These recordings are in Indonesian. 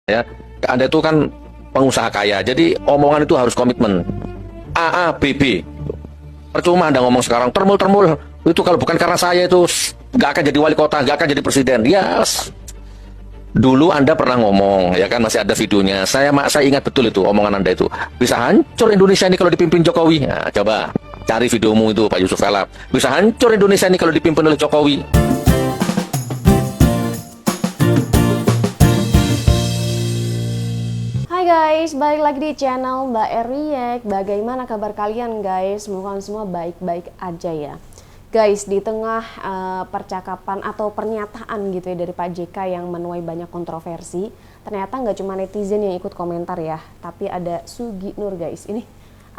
Ya, Anda itu kan pengusaha kaya, jadi omongan itu harus komitmen. A, B, B. Percuma Anda ngomong sekarang, termul, itu kalau bukan karena saya itu nggak akan jadi wali kota, nggak akan jadi presiden. Yes. Dulu Anda pernah ngomong, ya kan, masih ada videonya. Saya ingat betul itu, omongan Anda itu. Bisa hancur Indonesia ini kalau dipimpin Jokowi. Nah, coba cari videomu itu, Pak Yusuf Kala. Bisa hancur Indonesia ini kalau dipimpin oleh Jokowi. Hai guys, balik lagi di channel Mbak React. Bagaimana kabar kalian guys? Semoga semua baik-baik aja ya. Guys, di tengah percakapan atau pernyataan gitu ya dari Pak JK yang menuai banyak kontroversi, ternyata nggak cuma netizen yang ikut komentar ya, tapi ada Sugi Nur guys. Ini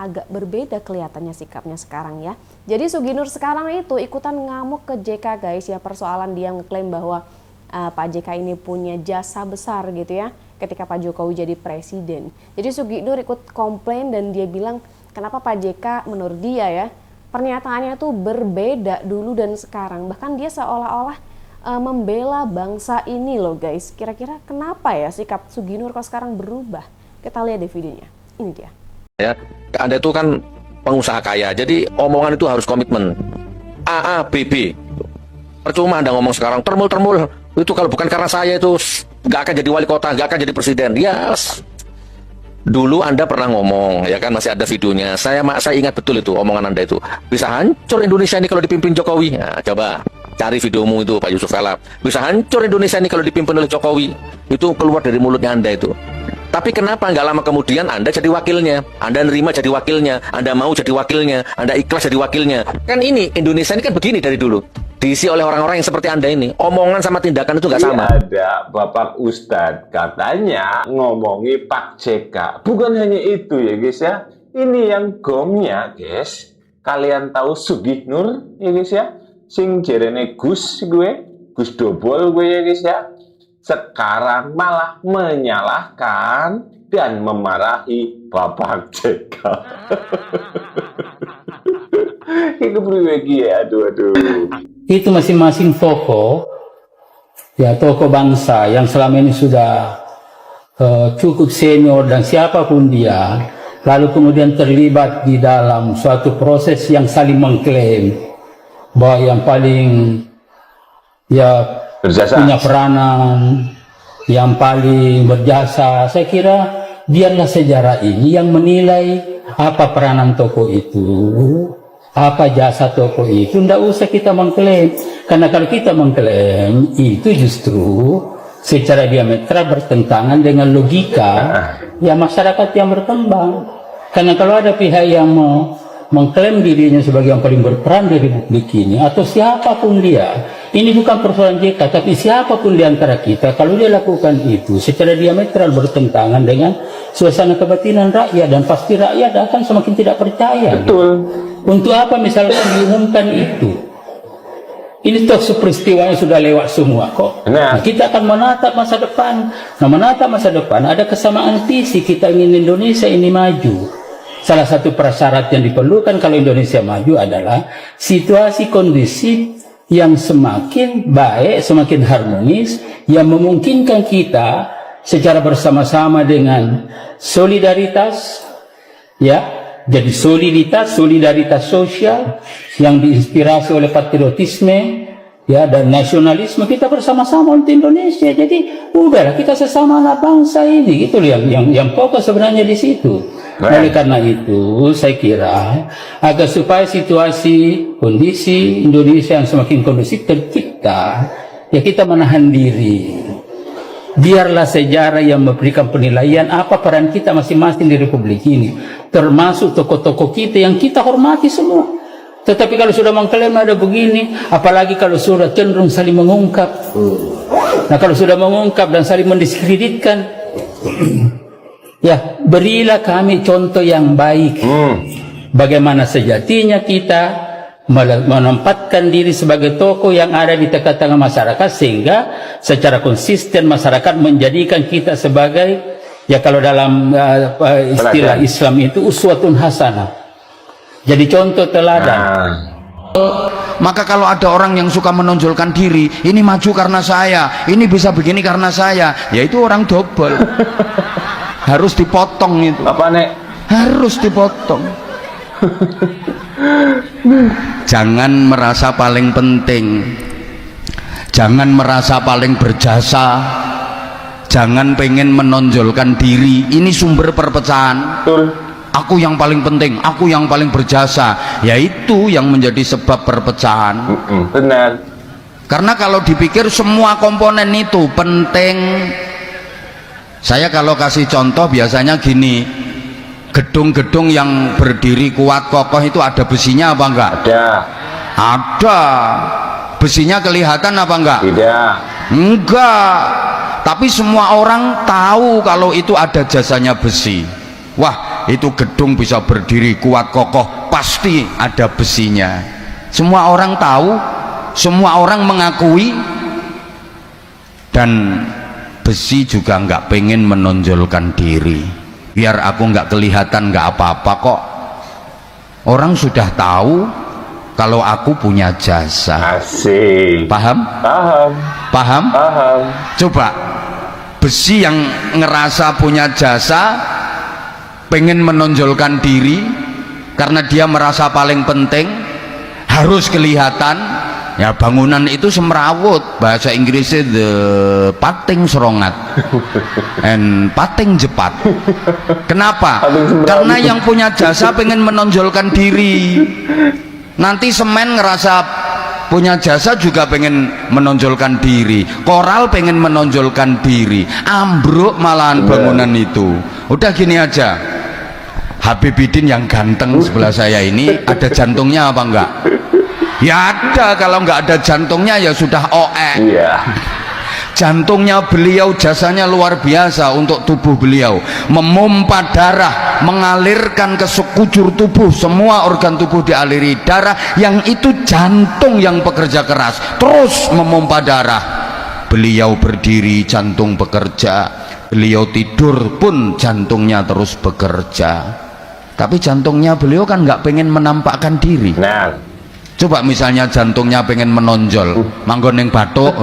agak berbeda kelihatannya sikapnya sekarang ya. Jadi Sugi Nur sekarang itu ikutan ngamuk ke JK guys ya, persoalan dia ngeklaim bahwa Pak JK ini punya jasa besar gitu ya ketika Pak Jokowi jadi presiden. Jadi Sugi Nur ikut komplain dan dia bilang kenapa Pak JK menurut dia ya pernyataannya tuh berbeda dulu dan sekarang. Bahkan dia seolah-olah membela bangsa ini loh guys. Kira-kira kenapa ya sikap Sugi Nur kok sekarang berubah? Kita lihat di videonya. Ini dia. Ya, Anda itu kan pengusaha kaya, jadi omongan itu harus komitmen. A, B, B. Percuma Anda ngomong sekarang, termul, itu kalau bukan karena saya itu nggak akan jadi wali kota, nggak akan jadi presiden. Yes. Dulu Anda pernah ngomong, ya kan, masih ada videonya. Saya ingat betul itu, omongan Anda itu. Bisa hancur Indonesia ini kalau dipimpin Jokowi. Nah, coba cari videomu itu, Pak Yusuf Kala. Bisa hancur Indonesia ini kalau dipimpin oleh Jokowi. Itu keluar dari mulutnya Anda itu. Tapi kenapa nggak lama kemudian Anda jadi wakilnya? Anda nerima jadi wakilnya, Anda mau jadi wakilnya, Anda ikhlas jadi wakilnya. Kan ini, Indonesia ini kan begini dari dulu. Diisi oleh orang-orang yang seperti Anda ini. Omongan sama tindakan itu nggak sama. Ada Bapak Ustadz katanya ngomongi Pak JK. Bukan hanya itu ya guys ya. Ini yang gomnya guys. Kalian tahu Sugi Nur ya guys ya. Sing jerene Gus Dobol gue ya guys ya. Sekarang malah menyalahkan dan memarahi Bapak JK. Itu priwegi ya, aduh. Itu masing-masing tokoh, ya tokoh bangsa yang selama ini sudah cukup senior dan siapapun dia, lalu kemudian terlibat di dalam suatu proses yang saling mengklaim bahwa yang paling ya Berjasa. punya peranan, yang paling berjasa. Saya kira biarlah sejarah ini yang menilai apa peranan tokoh itu, apa jasa tokoh itu. Tidak usah kita mengklaim, karena kalau kita mengklaim itu justru secara diametral bertentangan dengan logika ya masyarakat yang berkembang. Karena kalau ada pihak yang mengklaim dirinya sebagai yang paling berperan di Republik ini, atau siapapun dia, ini bukan persoalan JK, tapi siapapun di antara kita, kalau dia lakukan itu secara diametral bertentangan dengan suasana kebatinan rakyat, dan pasti rakyat akan semakin tidak percaya. Betul. Untuk apa misalkan diumumkan itu? Ini toh peristiwanya sudah lewat semua kok. Nah, kita akan menatap masa depan. Nah, menatap masa depan ada kesamaan visi. Kita ingin Indonesia ini maju. Salah satu prasyarat yang diperlukan kalau Indonesia maju adalah situasi kondisi yang semakin baik, semakin harmonis, yang memungkinkan kita secara bersama-sama dengan solidaritas, ya, jadi solidaritas sosial yang diinspirasi oleh patriotisme, ya, dan nasionalisme, kita bersama-sama untuk Indonesia. Jadi udahlah, kita sesama anak bangsa ini, itu yang pokok sebenarnya di situ. Oleh karena itu, saya kira agar supaya situasi kondisi Indonesia yang semakin kondusif tercipta, ya kita menahan diri. Biarlah sejarah yang memberikan penilaian apa peran kita masing-masing di Republik ini, termasuk tokoh-tokoh kita yang kita hormati semua. Tetapi kalau sudah mengklaim ada begini, apalagi kalau sudah cenderung saling mengungkap. Nah, kalau sudah mengungkap dan saling mendiskreditkan, ya berilah kami contoh yang baik. Bagaimana sejatinya kita menempatkan diri sebagai tokoh yang ada di tengah-tengah masyarakat, sehingga secara konsisten masyarakat menjadikan kita sebagai, ya kalau dalam istilah Islam itu uswatun hasanah, jadi contoh teladan. Maka kalau ada orang yang suka menonjolkan diri, ini maju karena saya, ini bisa begini karena saya, ya itu orang dobel. Harus dipotong itu. Apa nek? Harus dipotong. Jangan merasa paling penting, jangan merasa paling berjasa, jangan pengen menonjolkan diri. Ini sumber perpecahan. Betul. Aku yang paling penting, aku yang paling berjasa, yaitu yang menjadi sebab perpecahan. Benar. Karena kalau dipikir semua komponen itu penting. Saya kalau kasih contoh biasanya gini, gedung-gedung yang berdiri kuat kokoh itu ada besinya apa enggak? Ada. Ada. Besinya kelihatan apa enggak? Tidak. Enggak. Tapi semua orang tahu kalau itu ada jasanya besi. Wah, itu gedung bisa berdiri kuat kokoh, pasti ada besinya. Semua orang tahu, semua orang mengakui, dan besi juga nggak pengen menonjolkan diri. Biar aku nggak kelihatan nggak apa-apa kok. Orang sudah tahu kalau aku punya jasa. Asik. Paham? Paham. Paham? Paham. Coba besi yang ngerasa punya jasa, pengen menonjolkan diri karena dia merasa paling penting, harus kelihatan. Ya bangunan itu semrawut, bahasa Inggrisnya the pating serongat and pating jepat. Kenapa? Karena yang punya jasa pengen menonjolkan diri. Nanti semen ngerasa punya jasa juga pengen menonjolkan diri, koral pengen menonjolkan diri, ambruk malahan bangunan itu. Udah gini aja, Habibidin yang ganteng sebelah saya ini ada jantungnya apa enggak? Ya ada. Kalau enggak ada jantungnya ya sudah OE. Iya. Jantungnya beliau jasanya luar biasa untuk tubuh beliau, memompa darah, mengalirkan ke sekujur tubuh, semua organ tubuh dialiri darah, yang itu jantung yang bekerja keras terus memompa darah. Beliau berdiri jantung bekerja, beliau tidur pun jantungnya terus bekerja. Tapi jantungnya beliau kan nggak pengen menampakkan diri. Nah, Coba misalnya jantungnya pengen menonjol, manggon ning bathuk.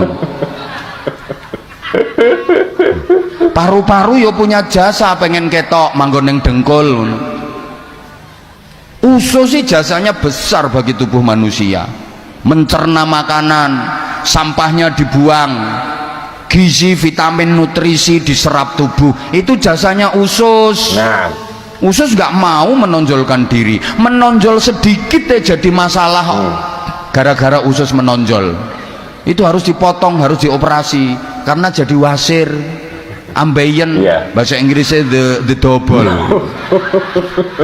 Paru-paru yo punya jasa pengen ketok, manggon ning dengkul. Usus sih jasanya besar bagi tubuh manusia. Mencerna makanan, sampahnya dibuang, gizi, vitamin, nutrisi diserap tubuh. Itu jasanya usus. nah, Usus nggak mau menonjolkan diri, menonjol sedikit jadi masalah. Gara-gara usus menonjol, itu harus dipotong, harus dioperasi karena jadi wasir, ambeien, Iya. bahasa Inggrisnya the double.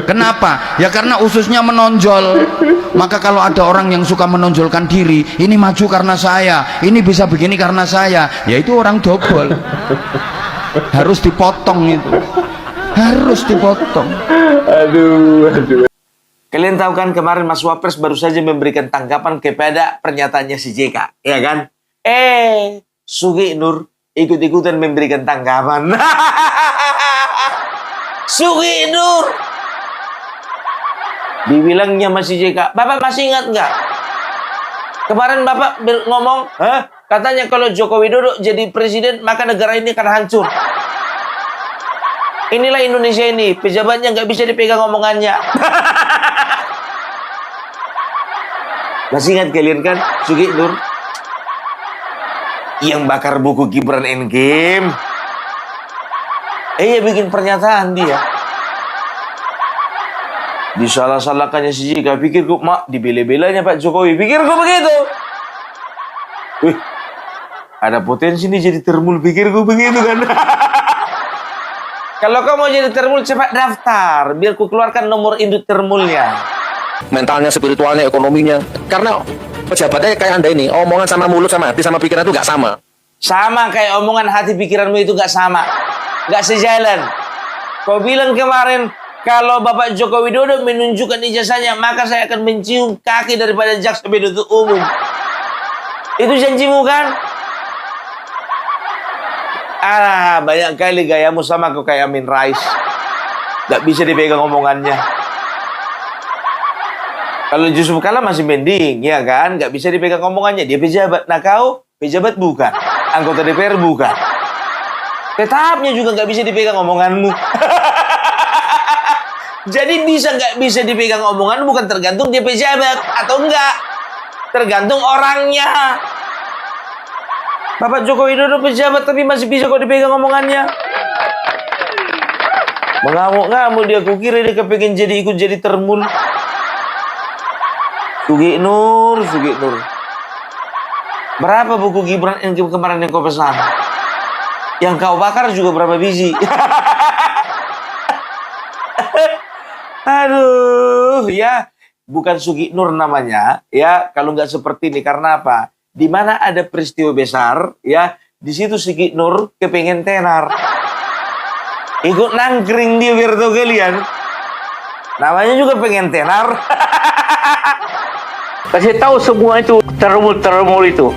Kenapa? Ya karena ususnya menonjol. Maka kalau ada orang yang suka menonjolkan diri, ini maju karena saya, ini bisa begini karena saya, ya itu orang double. Harus dipotong itu. Harus dipotong. aduh. Kalian tahu kan kemarin Mas Wapres baru saja memberikan tanggapan kepada pernyataannya si JK, ya kan? Sugi Nur ikut-ikutan memberikan tanggapan. Sugi Nur dibilangnya masih JK, Bapak masih ingat nggak? Kemarin Bapak ngomong, katanya kalau Joko Widodo jadi presiden maka negara ini akan hancur. Inilah Indonesia ini, pejabatnya nggak bisa dipegang omongannya. Masih ingat kalian kan, Sugi Nur? Yang bakar buku Gibran Endgame. Iya bikin pernyataan dia. Disalah-salahkannya si Jika. Pikirku, mak, dibela-belanya Pak Jokowi. Pikirku begitu. Wih, ada potensi nih jadi termul. Pikirku begitu kan. Kalau kamu mau jadi termul, cepat daftar. Biar ku keluarkan nomor induk termulnya. Mentalnya, spiritualnya, ekonominya. Karena pejabatnya kayak Anda ini, omongan sama mulut, sama hati, sama pikiran itu nggak sama. Sama kayak omongan hati pikiranmu itu gak sama. Gak sejalan. Kau bilang kemarin, kalau Bapak Joko Widodo menunjukkan ijazahnya, maka saya akan mencium kaki daripada jaksa penuntut umum. Itu janjimu kan? Banyak kali gayamu sama kau kayak Amin Rais. Gak bisa dipegang omongannya. Kalau Yusuf Kalla masih mending, ya kan? Nggak bisa dipegang omongannya. Dia pejabat. Nah kau, pejabat bukan. Anggota DPR bukan. Tetapnya juga nggak bisa dipegang omonganmu. Jadi bisa nggak bisa dipegang omongan bukan tergantung dia pejabat atau enggak. Tergantung orangnya. Bapak Joko Widodo pejabat tapi masih bisa kok dipegang omongannya. Mengamuk-ngamuk dia, kukira dia kepengen ikut jadi termul. Sugi Nur. Berapa buku Gibran yang kemarin yang kau pesan? Yang kau bakar juga berapa biji? Aduh, ya bukan Sugi Nur namanya, ya kalau nggak seperti ini. Karena apa? Di mana ada peristiwa besar, ya di situ Sugi Nur kepengen tenar, ikut nangkring dia biar tahu kalian. Namanya juga pengen tenar. Kasih tahu semua itu termul itu.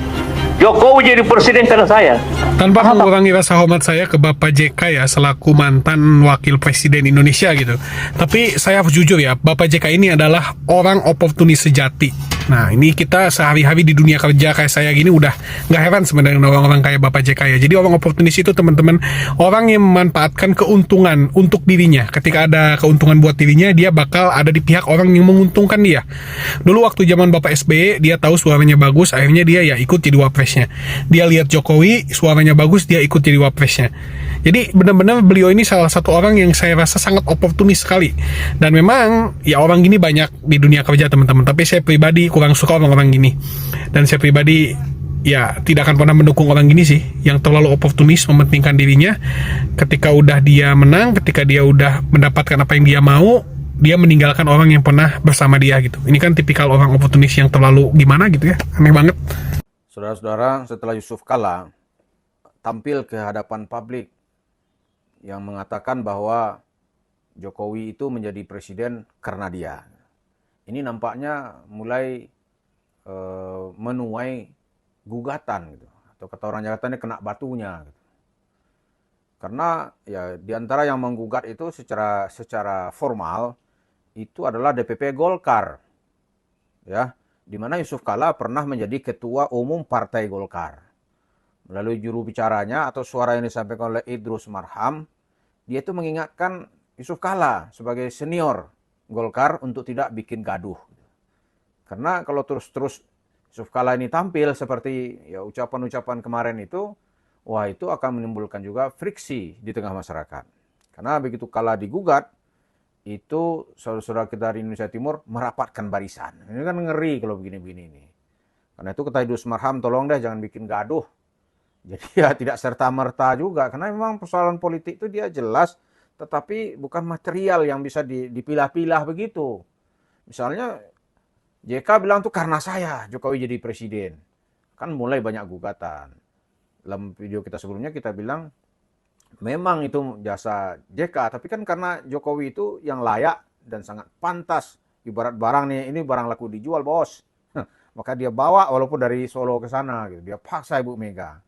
Jokowi jadi presiden karena saya. Tanpa mengurangi rasa hormat saya ke Bapak JK ya, selaku mantan wakil presiden Indonesia gitu. Tapi saya harus jujur ya, Bapak JK ini adalah orang oportunis sejati. Nah, ini kita sehari-hari di dunia kerja kayak saya gini udah nggak heran sebenarnya orang-orang kayak Bapak JK ya. Jadi orang oportunis itu teman-teman, orang yang memanfaatkan keuntungan untuk dirinya. Ketika ada keuntungan buat dirinya, dia bakal ada di pihak orang yang menguntungkan dia. Dulu waktu zaman Bapak SBY, dia tahu suaranya bagus, akhirnya dia ya ikut jadi wapresnya. Dia lihat Jokowi, suaranya bagus, dia ikut jadi wapresnya. Jadi benar-benar beliau ini salah satu orang yang saya rasa sangat oportunis sekali. Dan memang ya orang gini banyak di dunia kerja teman-teman. Tapi saya pribadi kurang suka orang-orang gini. Dan saya pribadi ya tidak akan pernah mendukung orang gini sih, yang terlalu oportunis mementingkan dirinya. Ketika udah dia menang, ketika dia udah mendapatkan apa yang dia mau, dia meninggalkan orang yang pernah bersama dia gitu. Ini kan tipikal orang oportunis yang terlalu gimana gitu ya. Aneh banget. Saudara-saudara, setelah Yusuf Kalla tampil ke hadapan publik yang mengatakan bahwa Jokowi itu menjadi presiden karena dia, ini nampaknya mulai menuai gugatan gitu, atau kata orang Jakarta ini kena batunya gitu. Karena ya diantara yang menggugat itu secara formal itu adalah DPP Golkar, ya, di mana Yusuf Kalla pernah menjadi ketua umum Partai Golkar. Melalui juru bicaranya atau suara yang disampaikan oleh Idrus Marham, dia itu mengingatkan Yusuf Kalla sebagai senior Golkar untuk tidak bikin gaduh. Karena kalau terus-terus Yusuf Kalla ini tampil seperti ya ucapan-ucapan kemarin itu, wah itu akan menimbulkan juga friksi di tengah masyarakat. Karena begitu Kalla digugat, itu saudara-saudara kita di Indonesia Timur merapatkan barisan. Ini kan ngeri kalau begini-begini ini. Karena itu kata Idrus Marham, tolong deh jangan bikin gaduh. Jadi ya tidak serta-merta juga. Karena memang persoalan politik itu dia jelas, tetapi bukan material yang bisa dipilah-pilah begitu. Misalnya JK bilang tuh karena saya Jokowi jadi presiden. Kan mulai banyak gugatan. Dalam video kita sebelumnya kita bilang memang itu jasa JK, tapi kan karena Jokowi itu yang layak dan sangat pantas. Ibarat barang nih, ini barang laku dijual bos. Maka dia bawa walaupun dari Solo ke sana gitu. Dia paksa Ibu Mega.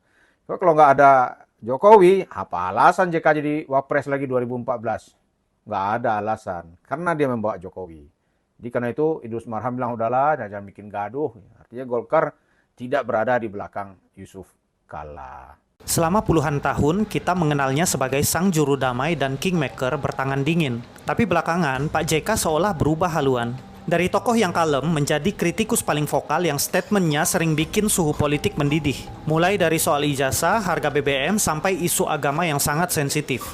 Kalau nggak ada Jokowi, apa alasan JK jadi wapres lagi 2014? Nggak ada alasan, karena dia membawa Jokowi. Jadi karena itu Idrus Marham bilang udahlah, jangan bikin gaduh. Artinya Golkar tidak berada di belakang Yusuf Kalla. Selama puluhan tahun, kita mengenalnya sebagai sang juru damai dan kingmaker bertangan dingin. Tapi belakangan, Pak JK seolah berubah haluan. Dari tokoh yang kalem menjadi kritikus paling vokal yang statementnya sering bikin suhu politik mendidih. Mulai dari soal ijazah, harga BBM, sampai isu agama yang sangat sensitif.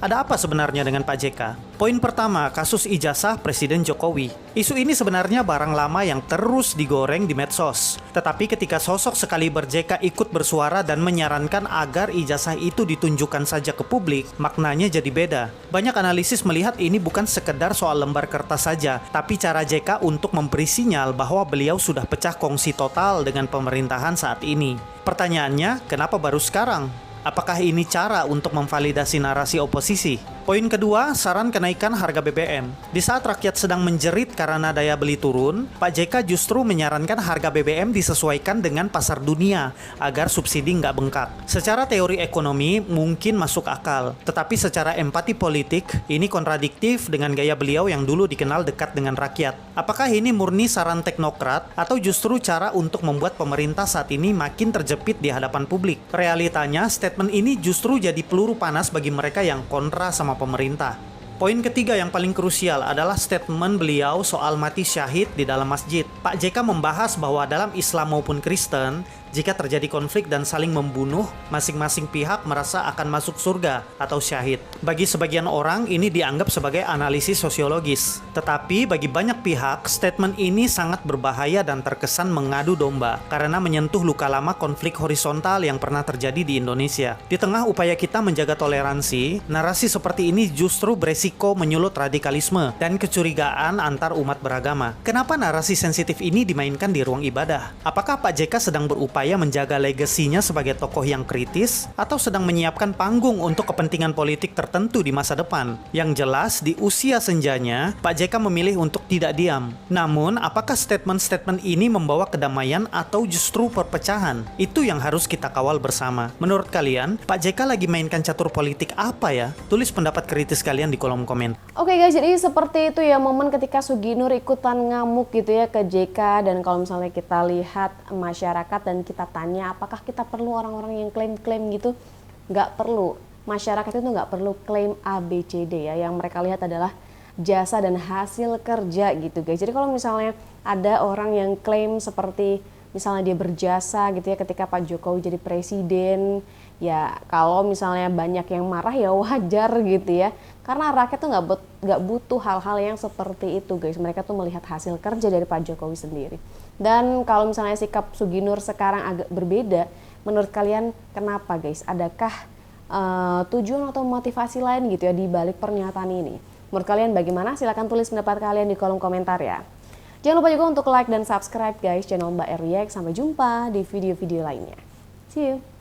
Ada apa sebenarnya dengan Pak JK? Poin pertama, kasus ijazah Presiden Jokowi. Isu ini sebenarnya barang lama yang terus digoreng di medsos. Tetapi ketika sosok sekaliber JK ikut bersuara dan menyarankan agar ijazah itu ditunjukkan saja ke publik, maknanya jadi beda. Banyak analisis melihat ini bukan sekedar soal lembar kertas saja, tapi cara JK untuk memberi sinyal bahwa beliau sudah pecah kongsi total dengan pemerintahan saat ini. Pertanyaannya, kenapa baru sekarang? Apakah ini cara untuk memvalidasi narasi oposisi? Poin kedua, saran kenaikan harga BBM. Di saat rakyat sedang menjerit karena daya beli turun, Pak JK justru menyarankan harga BBM disesuaikan dengan pasar dunia agar subsidi nggak bengkak. Secara teori ekonomi mungkin masuk akal, tetapi secara empati politik ini kontradiktif dengan gaya beliau yang dulu dikenal dekat dengan rakyat. Apakah ini murni saran teknokrat atau justru cara untuk membuat pemerintah saat ini makin terjepit di hadapan publik? Realitanya, statement ini justru jadi peluru panas bagi mereka yang kontra sama pemerintah. Poin ketiga yang paling krusial adalah statement beliau soal mati syahid di dalam masjid. Pak JK membahas bahwa dalam Islam maupun Kristen, jika terjadi konflik dan saling membunuh, masing-masing pihak merasa akan masuk surga atau syahid. Bagi sebagian orang, ini dianggap sebagai analisis sosiologis. Tetapi bagi banyak pihak, statement ini sangat berbahaya dan terkesan mengadu domba karena menyentuh luka lama konflik horizontal yang pernah terjadi di Indonesia. Di tengah upaya kita menjaga toleransi, narasi seperti ini justru beresiko menyulut radikalisme dan kecurigaan antar umat beragama. Kenapa narasi sensitif ini dimainkan di ruang ibadah? Apakah Pak JK sedang berupaya menjaga legasinya sebagai tokoh yang kritis atau sedang menyiapkan panggung untuk kepentingan politik tertentu di masa depan? Yang jelas, di usia senjanya, Pak JK memilih untuk tidak diam. Namun, apakah statement-statement ini membawa kedamaian atau justru perpecahan? Itu yang harus kita kawal bersama. Menurut kalian, Pak JK lagi mainkan catur politik apa ya? Tulis pendapat kritis kalian di kolom komen. Oke guys, jadi seperti itu ya momen ketika Suginur ikutan ngamuk gitu ya ke JK. Dan kalau misalnya kita lihat masyarakat dan kita tanya apakah kita perlu orang-orang yang klaim-klaim gitu, nggak perlu. Masyarakat itu nggak perlu klaim ABCD ya, yang mereka lihat adalah jasa dan hasil kerja gitu guys. Jadi kalau misalnya ada orang yang klaim seperti misalnya dia berjasa gitu ya ketika Pak Jokowi jadi presiden, ya kalau misalnya banyak yang marah ya wajar gitu ya, karena rakyat tuh nggak butuh hal-hal yang seperti itu guys. Mereka tuh melihat hasil kerja dari Pak Jokowi sendiri. Dan kalau misalnya sikap Suginur sekarang agak berbeda, menurut kalian kenapa guys? Adakah tujuan atau motivasi lain gitu ya di balik pernyataan ini? Menurut kalian bagaimana? Silahkan tulis pendapat kalian di kolom komentar ya. Jangan lupa juga untuk like dan subscribe guys channel Mbak React. Sampai jumpa di video-video lainnya. See you!